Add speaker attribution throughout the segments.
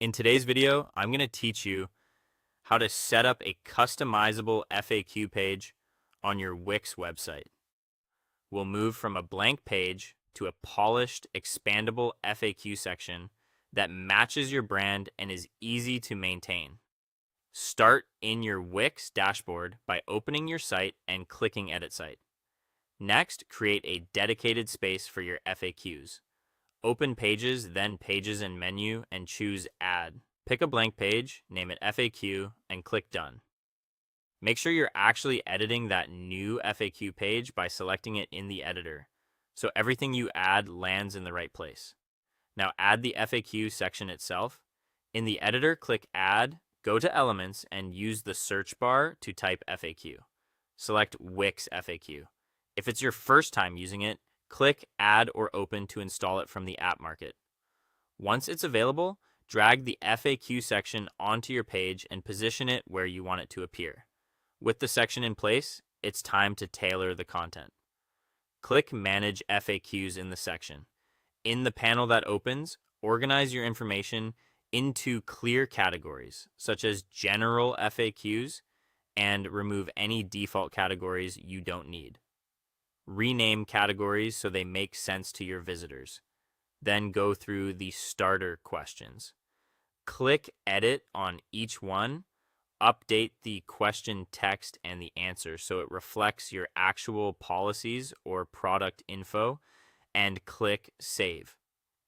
Speaker 1: In today's video, I'm going to teach you how to set up a customizable FAQ page on your Wix website. We'll move from a blank page to a polished, expandable FAQ section that matches your brand and is easy to maintain. Start in your Wix dashboard by opening your site and clicking Edit Site. Next, create a dedicated space for your FAQs. Open Pages, then Pages and Menu, and choose Add. Pick a blank page, name it FAQ, and click Done. Make sure you're actually editing that new FAQ page by selecting it in the editor, so everything you add lands in the right place. Now add the FAQ section itself. In the editor, click Add, go to Elements, and use the search bar to type FAQ. Select Wix FAQ. If it's your first time using it, click Add or Open to install it from the App Market. Once it's available, drag the FAQ section onto your page and position it where you want it to appear. With the section in place, it's time to tailor the content. Click Manage FAQs in the section. In the panel that opens, organize your information into clear categories, such as General FAQs, and remove any default categories you don't need. Rename categories so they make sense to your visitors. Then go through the starter questions. Click Edit on each one. Update the question text and the answer so it reflects your actual policies or product info, and click Save.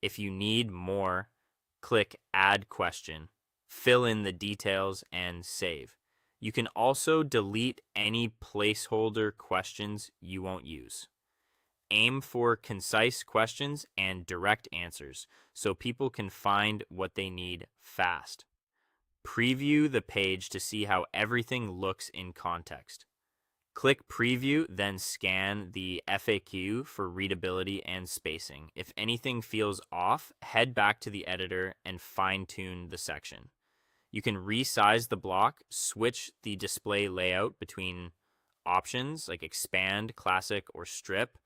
Speaker 1: If you need more, click Add Question, fill in the details, and save. You can also delete any placeholder questions you won't use. Aim for concise questions and direct answers so people can find what they need fast. Preview the page to see how everything looks in context. Click Preview, then scan the FAQ for readability and spacing. If anything feels off, head back to the editor and fine-tune the section. You can resize the block, switch the display layout between options like Expand, Classic, or Strip,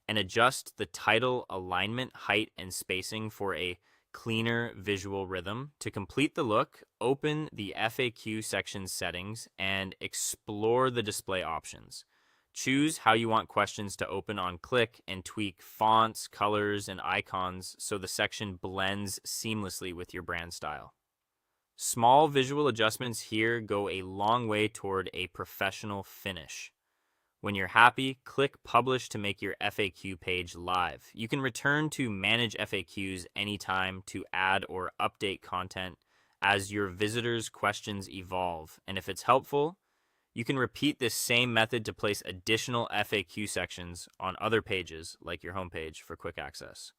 Speaker 1: and adjust the title alignment, height, and spacing for a cleaner visual rhythm. To complete the look, open the FAQ section settings and explore the display options. Choose how you want questions to open on click and tweak fonts, colors, and icons so the section blends seamlessly with your brand style. Small visual adjustments here go a long way toward a professional finish. When you're happy, click Publish to make your FAQ page live. You can return to Manage FAQs anytime to add or update content as your visitors' questions evolve. And if it's helpful, you can repeat this same method to place additional FAQ sections on other pages like your homepage for quick access.